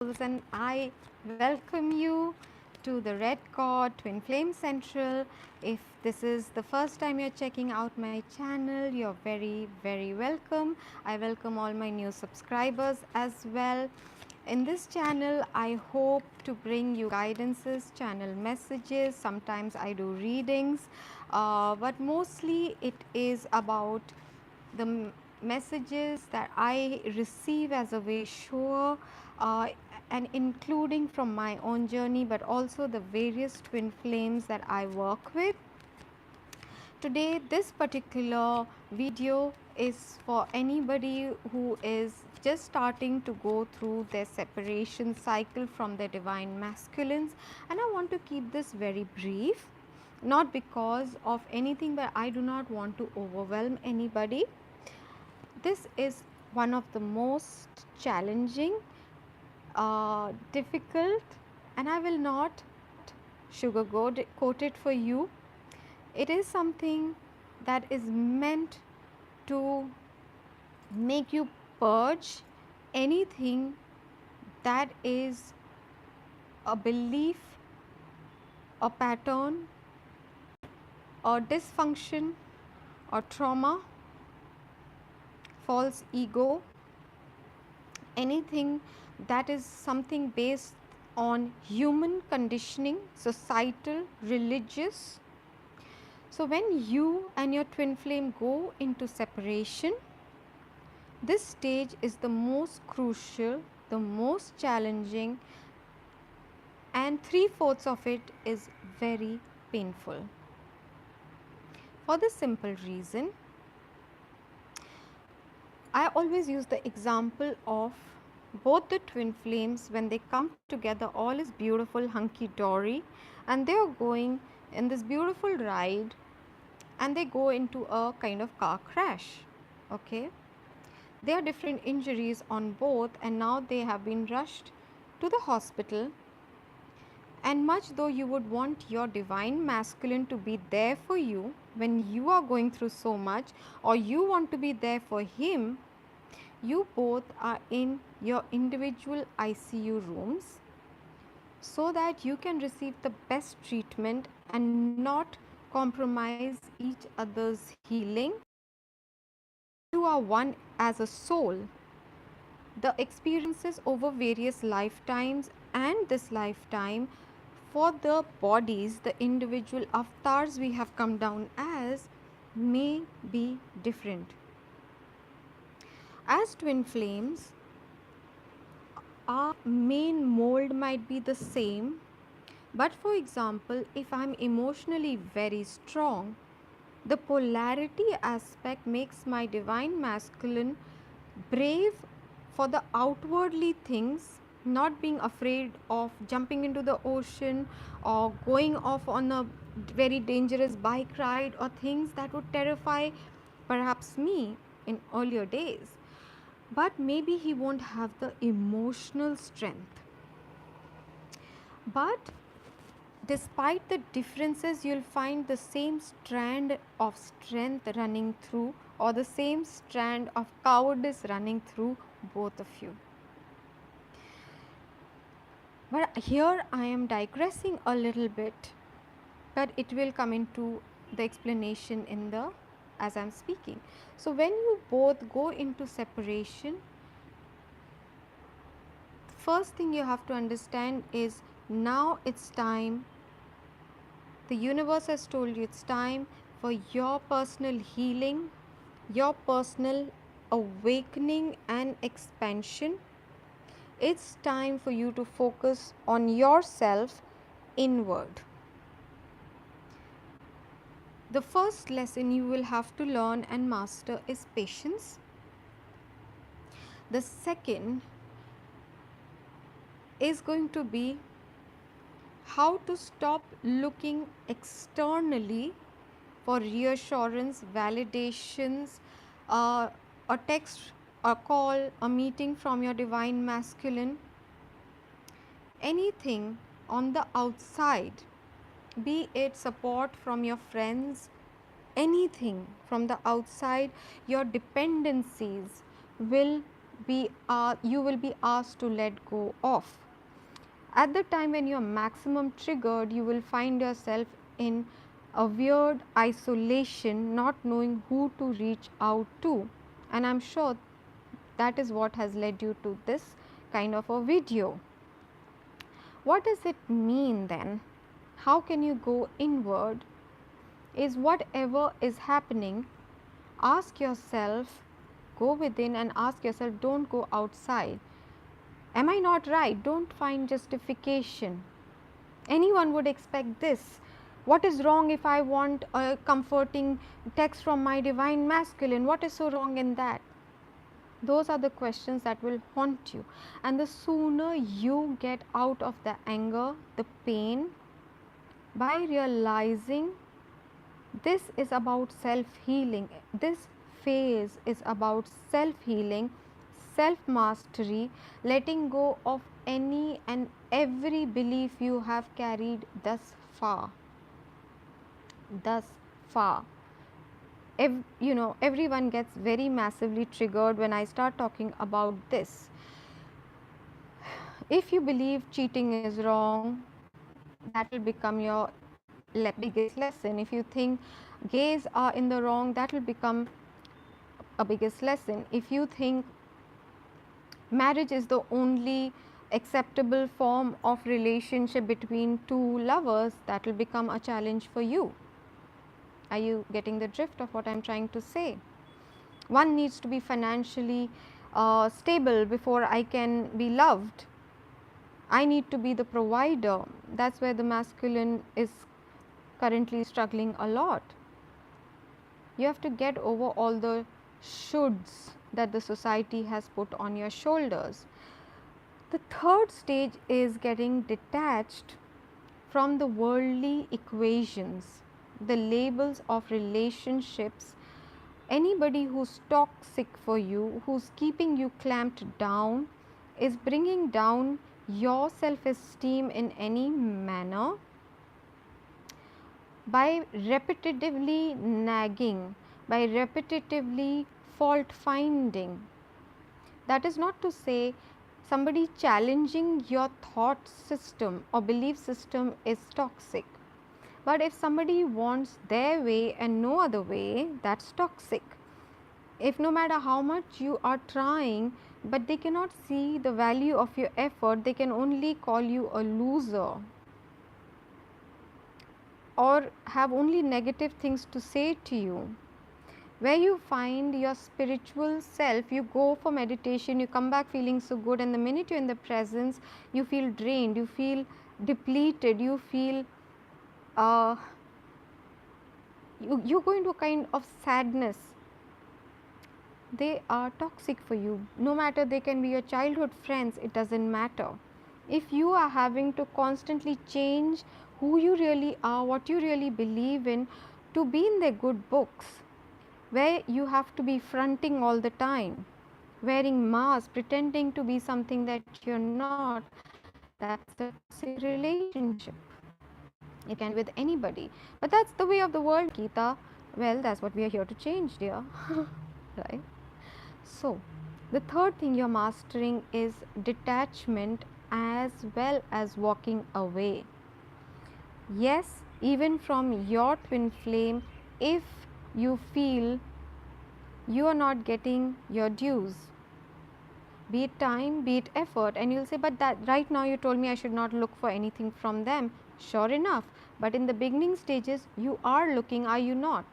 and I welcome you to the Red Cord Twin Flame Central. If this is the first time you're checking out my channel, you're very welcome. I welcome all my new subscribers as well. In this channel, I hope to bring you guidances, channel messages. Sometimes I do readings, but mostly it is about the messages that I receive as a way shower, uh, and including from my own journey, but also the various twin flames that I work with. Today, this particular video is for anybody who is just starting to go through their separation cycle from their divine masculines, and I want to keep this very brief, not because of anything, but I do not want to overwhelm anybody. This is one of the most challenging, difficult, and I will not sugarcoat it for you. It is something that is meant to make you purge anything that is a belief, a pattern, or dysfunction, or trauma, false ego, anything that is something based on human conditioning, societal, religious. So, when you and your twin flame go into separation, this stage is the most crucial, the most challenging, and 3/4 of it is very painful. For the simple reason, I always use the example of both the twin flames. When they come together, all is beautiful, hunky dory, and they are going in this beautiful ride, and they go into a kind of car crash. Okay, there are different injuries on both, and now they have been rushed to the hospital. And much though you would want your divine masculine to be there for you when you are going through so much, or you want to be there for him, you both are in your individual ICU rooms so that you can receive the best treatment and not compromise each other's healing. You are one as a soul. The experiences over various lifetimes and this lifetime, for the bodies, the individual avatars we have come down as, may be different. As twin flames, our main mold might be the same, but for example, if I'm emotionally very strong, the polarity aspect makes my divine masculine brave for the outwardly things, not being afraid of jumping into the ocean or going off on a very dangerous bike ride, or things that would terrify perhaps me in earlier days. But maybe he won't have the emotional strength. But despite the differences, you'll find the same strand of strength running through, or the same strand of cowardice running through both of you. But here I am digressing a little bit, but it will come into the explanation in the as I'm speaking. So when you both go into separation, first thing you have to understand is, now it's time. The universe has told you it's time for your personal healing, your personal awakening and expansion. It's time for you to focus on yourself inward. The first lesson you will have to learn and master is patience. The second is going to be how to stop looking externally for reassurance, validations, a text, a call, a meeting from your divine masculine, anything on the outside, be it support from your friends, anything from the outside, your dependencies will you will be asked to let go of. At the time when you are maximum triggered, you will find yourself in a weird isolation, not knowing who to reach out to. And I'm sure that is what has led you to this kind of a video. What does it mean then? How can you go inward? Is whatever is happening, ask yourself, go within and ask yourself, don't go outside. Am I not right? Don't find justification. Anyone would expect this. What is wrong if I want a comforting text from my divine masculine? What is so wrong in that? Those are the questions that will haunt you. And the sooner you get out of the anger, the pain, by realizing this is about self healing, this phase is about self healing, self mastery, letting go of any and every belief you have carried thus far. Thus far. Everyone gets very massively triggered when I start talking about this. If you believe cheating is wrong, that will become your biggest lesson. If you think gays are in the wrong, that will become a biggest lesson. If you think marriage is the only acceptable form of relationship between two lovers, that will become a challenge for you. Are you getting the drift of what I'm trying to say? One needs to be financially stable before I can be loved. I need to be the provider. That's where the masculine is currently struggling a lot. You have to get over all the shoulds that the society has put on your shoulders. The third stage is getting detached from the worldly equations, the labels of relationships. Anybody who's toxic for you, who's keeping you clamped down, is bringing down your self-esteem in any manner by repetitively nagging, by repetitively fault finding. That is not to say somebody challenging your thought system or belief system is toxic. But if somebody wants their way and no other way, that's toxic. If no matter how much you are trying, but they cannot see the value of your effort, they can only call you a loser or have only negative things to say to you. Where you find your spiritual self, you go for meditation, you come back feeling so good, and the minute you're in the presence, you feel drained, you feel depleted, you feel you go into a kind of sadness. They are toxic for you. No matter, they can be your childhood friends, it doesn't matter. If you are having to constantly change who you really are, what you really believe in, to be in their good books, where you have to be fronting all the time, wearing masks, pretending to be something that you're not, that's a toxic relationship. It can be with anybody. But that's the way of the world, Geeta. Well, that's what we are here to change, dear. Right? So, the third thing you're mastering is detachment as well as walking away. Yes, even from your twin flame, if you feel you are not getting your dues, be it time, be it effort, and you'll say, but that right now you told me I should not look for anything from them. Sure enough, but in the beginning stages you are looking, are you not?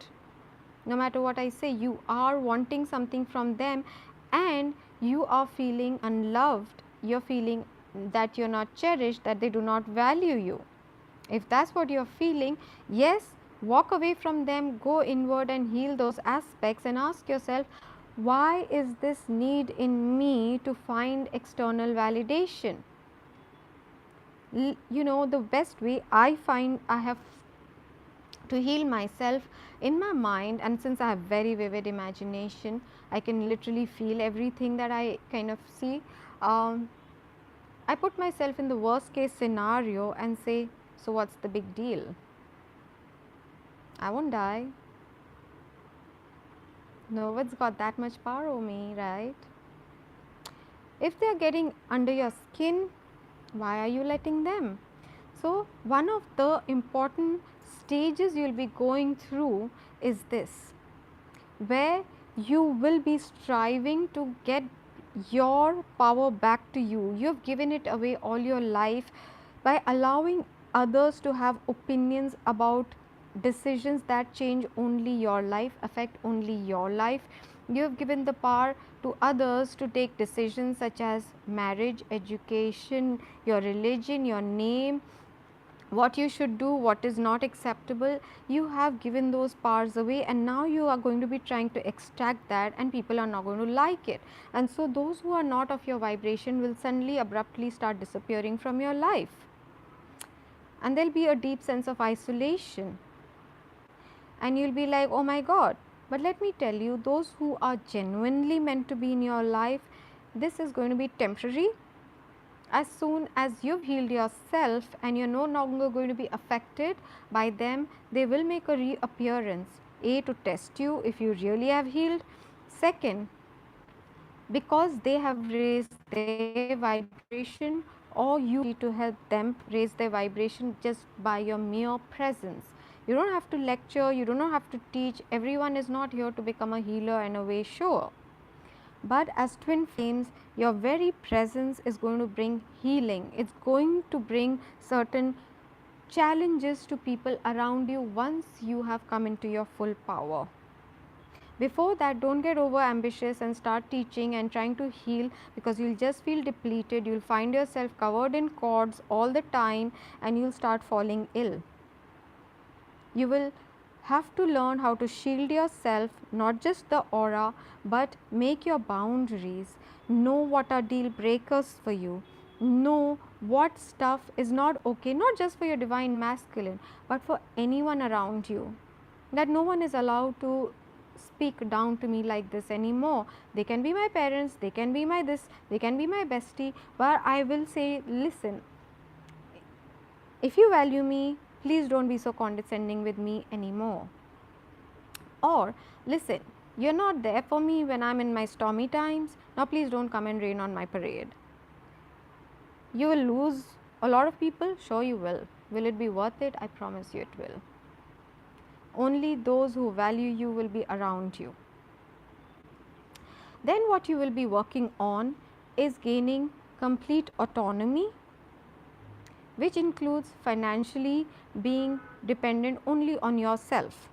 No matter what I say, you are wanting something from them and you are feeling unloved, you're feeling that you're not cherished, that they do not value you. If that's what you're feeling, yes, walk away from them, go inward and heal those aspects and ask yourself, why is this need in me to find external validation? The best way I find I have to heal myself in my mind, and since I have very vivid imagination, I can literally feel everything that I kind of see. I put myself in the worst case scenario and say, so what's the big deal? I won't die. No one's got that much power over me, right? If they are getting under your skin, why are you letting them? So, one of the important stages you will be going through is this, where you will be striving to get your power back to you. You have given it away all your life by allowing others to have opinions about decisions that change only your life, affect only your life. You have given the power to others to take decisions such as marriage, education, your religion, your name, what you should do, what is not acceptable. You have given those powers away, and now you are going to be trying to extract that, and people are not going to like it. And so those who are not of your vibration will suddenly abruptly start disappearing from your life, and there'll be a deep sense of isolation, and you'll be like, oh my god. But let me tell you, those who are genuinely meant to be in your life, this is going to be temporary. As soon as you've healed yourself and you're no longer going to be affected by them, they will make a reappearance. A, to test you if you really have healed. Second, because they have raised their vibration, or you need to help them raise their vibration just by your mere presence. You don't have to lecture, you do not have to teach. Everyone is not here to become a healer and a way shower. But as twin flames, your very presence is going to bring healing. It's going to bring certain challenges to people around you once you have come into your full power. Before that, don't get over ambitious and start teaching and trying to heal, because you'll just feel depleted. You'll find yourself covered in cords all the time, and you'll start falling ill. You will have to learn how to shield yourself, not just the aura, but make your boundaries. Know what are deal breakers for you. Know what stuff is not okay, not just for your divine masculine, but for anyone around you. That no one is allowed to speak down to me like this anymore. They can be my parents, they can be my this, they can be my bestie, but I will say, listen, if you value me, please don't be so condescending with me anymore. Or listen, you're not there for me when I'm in my stormy times. Now please don't come and rain on my parade. You will lose a lot of people, sure you will. Will it be worth it? I promise you it will. Only those who value you will be around you. Then what you will be working on is gaining complete autonomy, which includes financially being dependent only on yourself.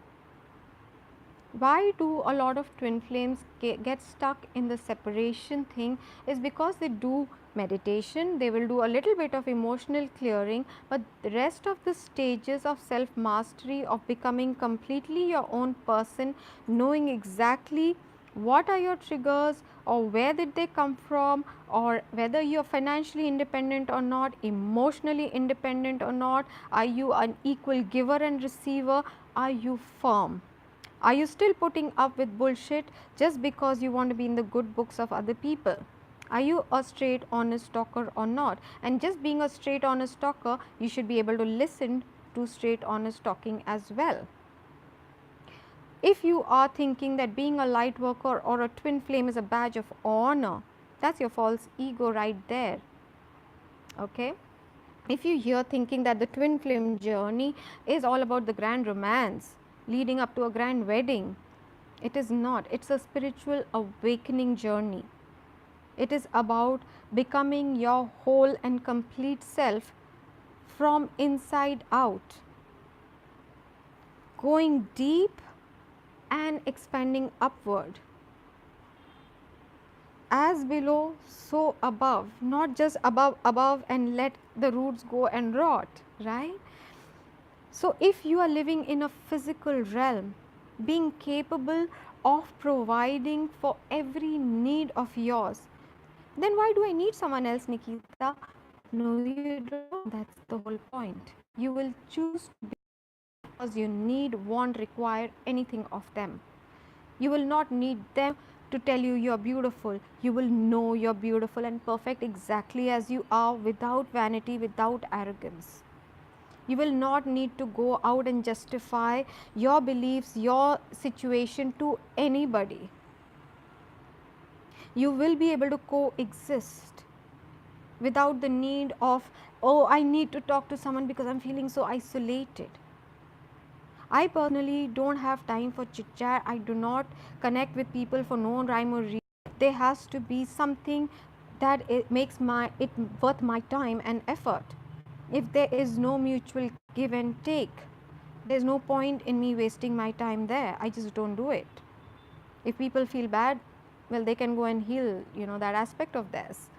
Why do a lot of twin flames get stuck in the separation thing is because they do meditation, they will do a little bit of emotional clearing, but the rest of the stages of self mastery, of becoming completely your own person, knowing exactly what are your triggers, or where did they come from, or whether you are financially independent or not, emotionally independent or not, are you an equal giver and receiver, are you firm, are you still putting up with bullshit just because you want to be in the good books of other people? Are you a straight honest talker or not? And just being a straight honest talker, you should be able to listen to straight honest talking as well. If you are thinking that being a light worker or a twin flame is a badge of honor, that's your false ego right there. Okay? If you hear thinking that the twin flame journey is all about the grand romance leading up to a grand wedding, it is not. It's a spiritual awakening journey. It is about becoming your whole and complete self from inside out, going deep and expanding upward. As below, so above, not just above and let the roots go and rot, right? So if you are living in a physical realm, being capable of providing for every need of yours, then why do I need someone else, Nikita? No, you don't. That's the whole point. You will choose because you need, won't require anything of them. You will not need them to tell you you're beautiful. You will know you're beautiful and perfect exactly as you are, without vanity, without arrogance. You will not need to go out and justify your beliefs, your situation to anybody. You will be able to coexist without the need of, oh, I need to talk to someone because I'm feeling so isolated. I personally don't have time for chit chat. I do not connect with people for no rhyme or reason. There has to be something that it makes it worth my time and effort. If there is no mutual give and take, there's no point in me wasting my time there. I just don't do it. If people feel bad, well, they can go and heal, that aspect of theirs.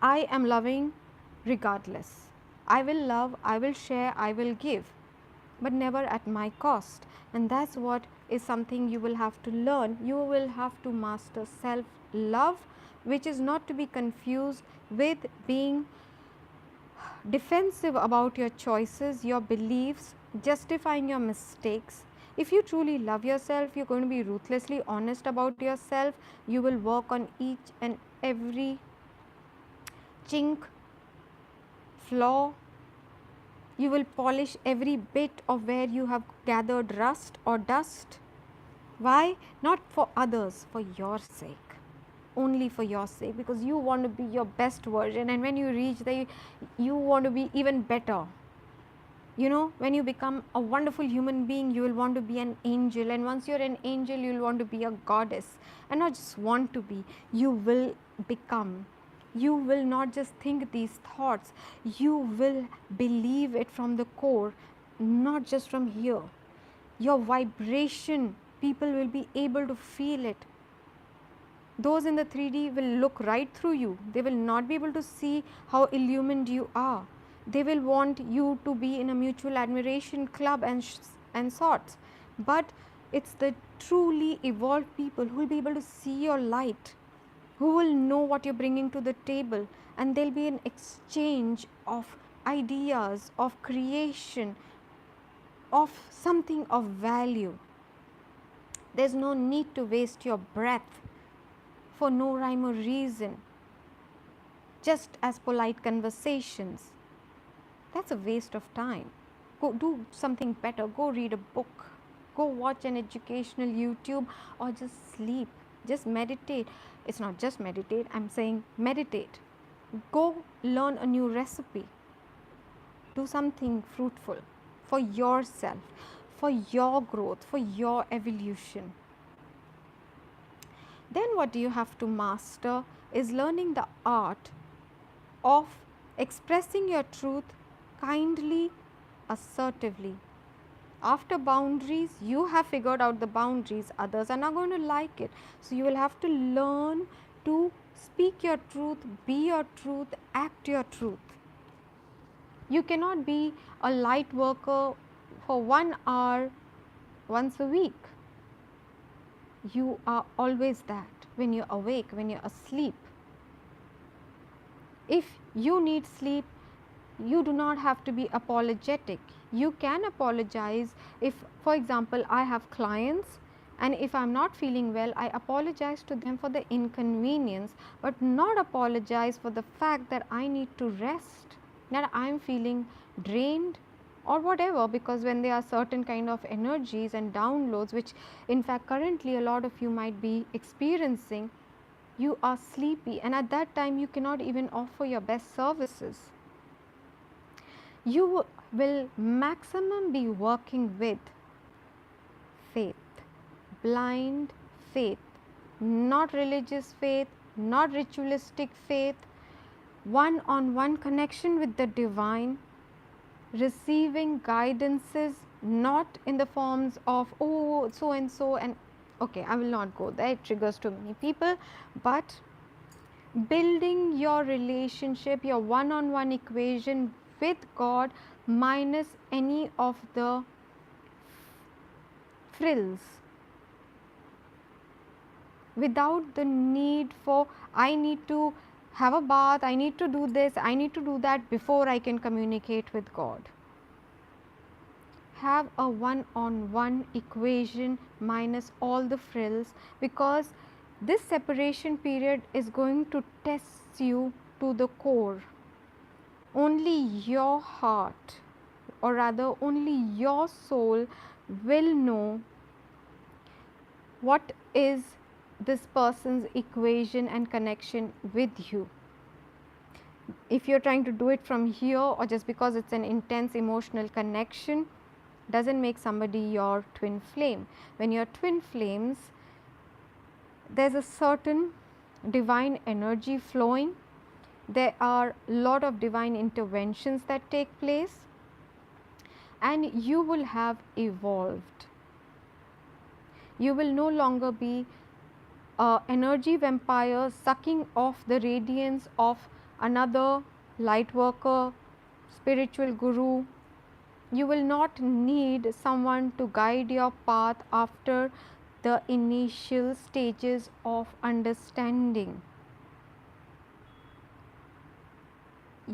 I am loving regardless. I will love, I will share, I will give, but never at my cost. And that's what is something you will have to learn. You will have to master self love, which is not to be confused with being defensive about your choices, your beliefs, justifying your mistakes. If you truly love yourself, you're going to be ruthlessly honest about yourself. You will work on each and every chink, flaw. You will polish every bit of where you have gathered rust or dust. Why? Not for others, for your sake. Only for your sake, because you want to be your best version, and when you reach there, you want to be even better. When you become a wonderful human being, you will want to be an angel, and once you're an angel, you'll want to be a goddess. And not just want to be, you will become. You will not just think these thoughts, you will believe it from the core, not just from here. Your vibration, people will be able to feel it. Those in the 3D will look right through you. They will not be able to see how illumined you are. They will want you to be in a mutual admiration club and sorts. But it's the truly evolved people who will be able to see your light, who will know what you're bringing to the table, and there'll be an exchange of ideas, of creation, of something of value. There's no need to waste your breath for no rhyme or reason, just as polite conversations. That's a waste of time. Go do something better. Go read a book. Go watch an educational YouTube, or just sleep. Just meditate. It's not just meditate, I'm saying meditate. Go learn a new recipe. Do something fruitful for yourself, for your growth, for your evolution. Then what you have to master is learning the art of expressing your truth kindly, assertively. After boundaries, you have figured out the boundaries, others are not going to like it. So you will have to learn to speak your truth, be your truth, act your truth. You cannot be a light worker for 1 hour once a week. You are always that when you're awake, when you're asleep. If you need sleep, you do not have to be apologetic. You can apologize if, for example, I have clients, and if I'm not feeling well, I apologize to them for the inconvenience, but not apologize for the fact that I need to rest, that I'm feeling drained or whatever, because when there are certain kind of energies and downloads, which in fact currently a lot of you might be experiencing, you are sleepy, and at that time you cannot even offer your best services. You will maximum be working with faith, blind faith, not religious faith, not ritualistic faith, one-on-one connection with the divine, receiving guidances, not in the forms of, oh, so and so, and okay, I will not go there, it triggers too many people, but building your relationship, your one-on-one equation with God, minus any of the frills, without the need for, I need to have a bath, I need to do this, I need to do that before I can communicate with God. Have a one-on-one equation minus all the frills, because this separation period is going to test you to the core. Only your heart, or rather only your soul, will know what is this person's equation and connection with you. If you're trying to do it from here, or just because it's an intense emotional connection, doesn't make somebody your twin flame. When you're twin flames, there's a certain divine energy flowing. There are a lot of divine interventions that take place, and you will have evolved. You will no longer be an energy vampire sucking off the radiance of another light worker, spiritual guru. You will not need someone to guide your path after the initial stages of understanding.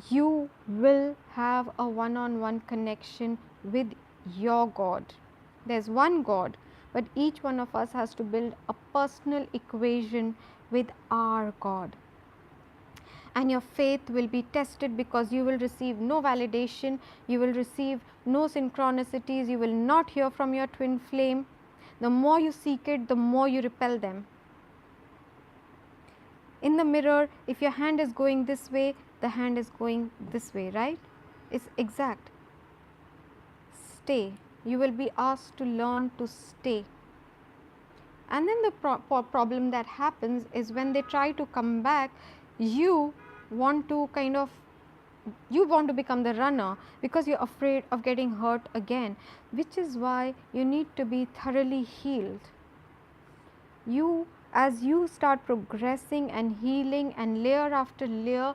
You will have a one-on-one connection with your God. There's one God, but each one of us has to build a personal equation with our God. And your faith will be tested, because you will receive no validation, you will receive no synchronicities, you will not hear from your twin flame. The more you seek it, the more you repel them. In the mirror, if your hand is going this way, the hand is going this way, right? It's exact. Stay. You will be asked to learn to stay. And then the problem that happens is when they try to come back, you want to become the runner, because you're afraid of getting hurt again, which is why you need to be thoroughly healed. As you start progressing and healing, and layer after layer,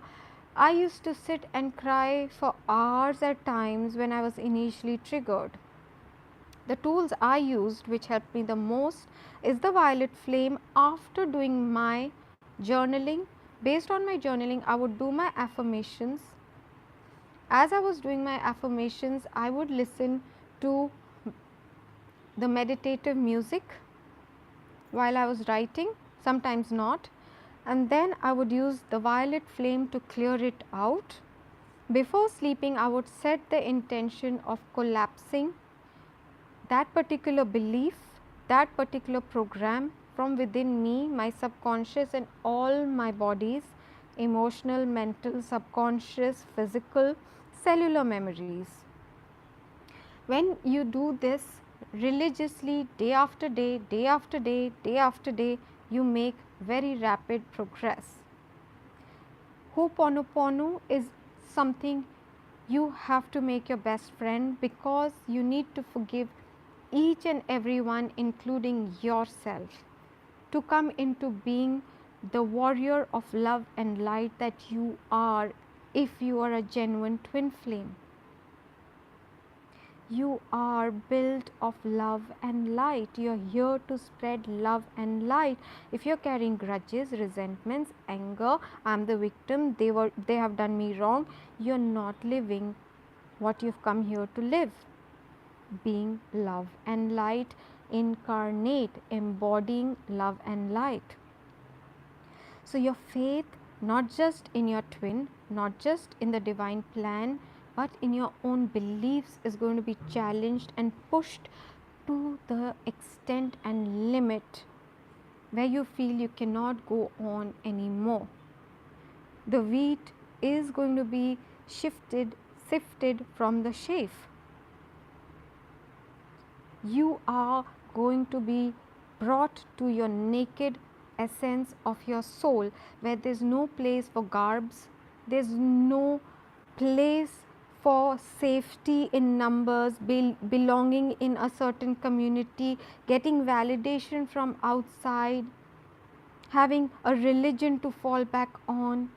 I used to sit and cry for hours at times when I was initially triggered. The tools I used which helped me the most is the violet flame. After doing my journaling, based on my journaling, I would do my affirmations. As I was doing my affirmations, I would listen to the meditative music while I was writing, sometimes not, and then I would use the violet flame to clear it out. Before sleeping, I would set the intention of collapsing that particular belief, that particular program from within me, my subconscious, and all my bodies, emotional, mental, subconscious, physical, cellular memories. When you do this religiously, day after day, day after day, day after day, you make very rapid progress. Ho'oponopono is something you have to make your best friend, because you need to forgive each and everyone, including yourself, to come into being the warrior of love and light that you are, if you are a genuine twin flame. You are built of love and light. You are here to spread love and light. If you are carrying grudges, resentments, anger, I am the victim, they have done me wrong, you are not living what you have come here to live. Being love and light, incarnate, embodying love and light. So your faith, not just in your twin, not just in the divine plan, but in your own beliefs, is going to be challenged and pushed to the extent and limit where you feel you cannot go on anymore. The wheat is going to be sifted from the chaff. You are going to be brought to your naked essence of your soul, where there is no place for garbs, there is no place for safety in numbers, belonging in a certain community, getting validation from outside, having a religion to fall back on,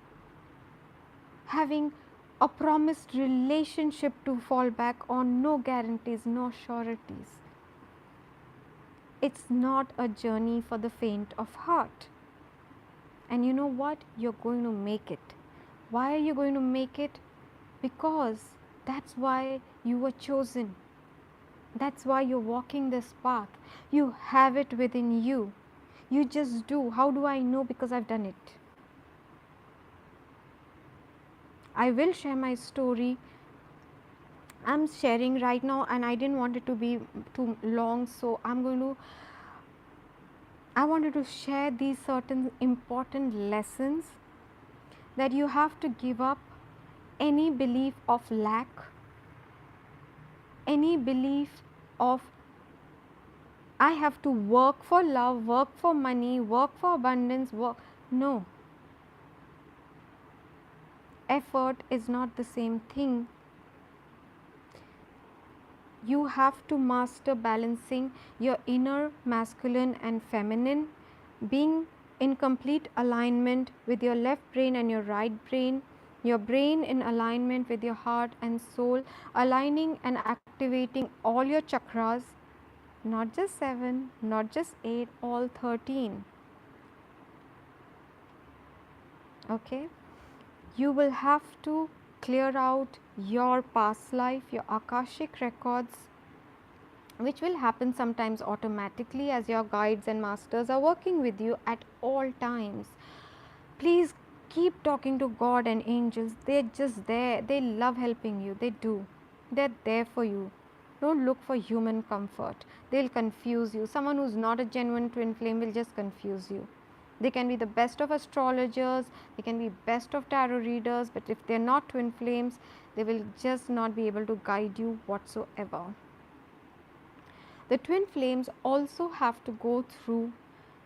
having a promised relationship to fall back on. No guarantees, no sureties. It's not a journey for the faint of heart. And you know what? You're going to make it. Why are you going to make it? Because that's why you were chosen. That's why you're walking this path. You have it within you. You just do. How do I know? Because I've done it. I will share my story. I'm sharing right now, and I didn't want it to be too long, so I'm I wanted to share these certain important lessons that you have to give up any belief of lack, any belief of I have to work for love, work for money, work for abundance, work. No, effort is not the same thing. You have to master balancing your inner masculine and feminine, being in complete alignment with your left brain and your right brain, your brain in alignment with your heart and soul, aligning and activating all your chakras, not just 7, not just 8, all 13. Okay? You will have to clear out your past life, your Akashic records, which will happen sometimes automatically as your guides and masters are working with you at all times. Please keep talking to God and angels. They're just there. They love helping you. They do. They're there for you. Don't look for human comfort. They'll confuse you. Someone who's not a genuine twin flame will just confuse you. They can be the best of astrologers, they can be best of tarot readers, but if they're not twin flames, they will just not be able to guide you whatsoever. The twin flames also have to go through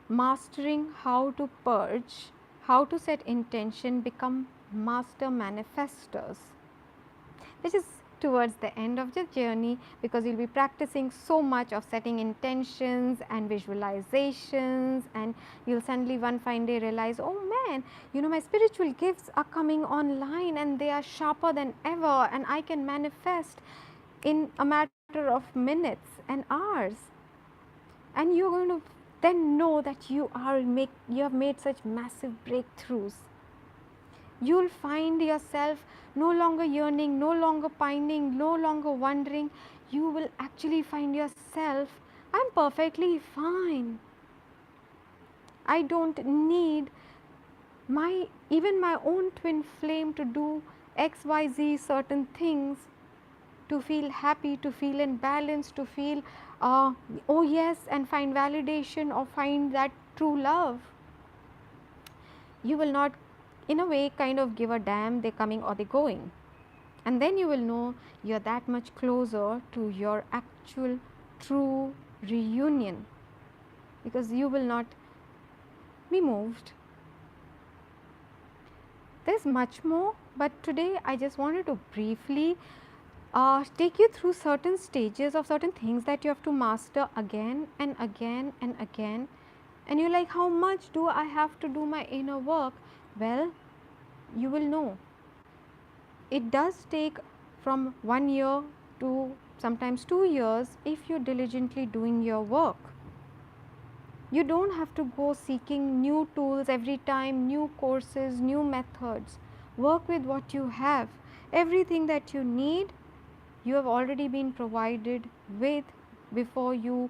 mastering how to purge, how to set intention, become master manifestors, which is towards the end of the journey, because you'll be practicing so much of setting intentions and visualizations, and you'll suddenly one fine day realize, oh man, my spiritual gifts are coming online and they are sharper than ever, and I can manifest in a matter of minutes and hours. And you're going to then know that you have made such massive breakthroughs. You'll find yourself no longer yearning, no longer pining, no longer wondering. You will actually find yourself, I'm perfectly fine. I don't need even my own twin flame to do XYZ certain things to feel happy, to feel in balance, to feel, oh yes, and find validation or find that true love. You will not, in a way, kind of give a damn they're coming or they're going. And then you will know you're that much closer to your actual true reunion, because you will not be moved. There's much more, but today I just wanted to briefly take you through certain stages of certain things that you have to master again and again and again. And you're like, how much do I have to do my inner work? Well, you will know. It does take from 1 year to sometimes 2 years if you're diligently doing your work. You don't have to go seeking new tools every time, new courses, new methods. Work with what you have. Everything that you need, you have already been provided with before you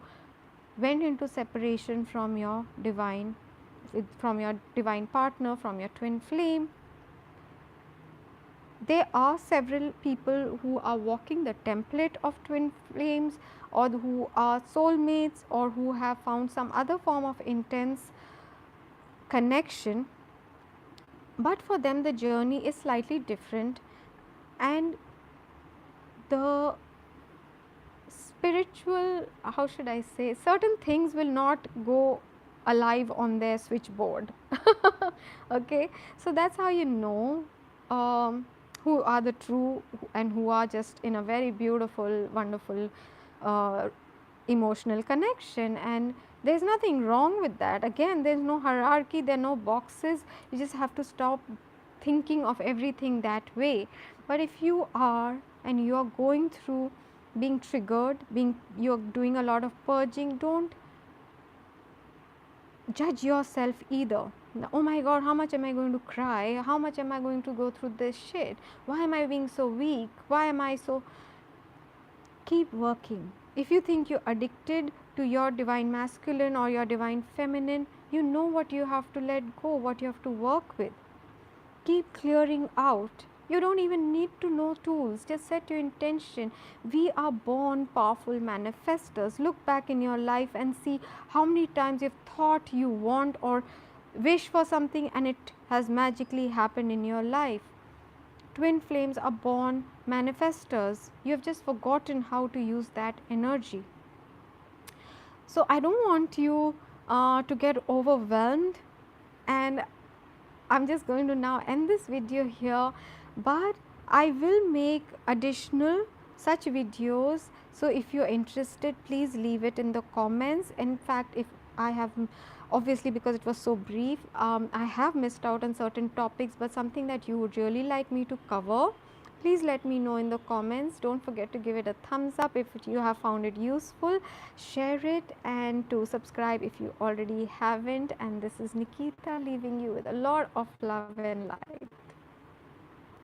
went into separation from your divine partner, from your twin flame. There are several people who are walking the template of twin flames, or who are soulmates, or who have found some other form of intense connection, but for them the journey is slightly different, and the spiritual, how should I say, certain things will not go alive on their switchboard. Okay, so that's how you know who are the true and who are just in a very beautiful, wonderful emotional connection. And there's nothing wrong with that. Again, there's no hierarchy, there are no boxes. You just have to stop thinking of everything that way. But if you are, and you are going through being triggered, you're doing a lot of purging, don't judge yourself either. Oh my god, how much am I going to cry? How much am I going to go through this shit? Why am I being so weak? Why am I so... Keep working. If you think you're addicted to your divine masculine or your divine feminine, you know what you have to let go, what you have to work with. Keep clearing out. You don't even need to know tools, just set your intention. We are born powerful manifestors. Look back in your life and see how many times you've thought you want or wish for something and it has magically happened in your life. Twin flames are born manifestors. You have just forgotten how to use that energy. So I don't want you to get overwhelmed, and I'm just going to now end this video here, but I will make additional such videos. So if you're interested, please leave it in the comments. In fact, if I have, obviously because it was so brief, I have missed out on certain topics, but something that you would really like me to cover, please let me know in the comments. Don't forget to give it a thumbs up if you have found it useful, share it, and to subscribe if you already haven't. And this is Nikita leaving you with a lot of love and light.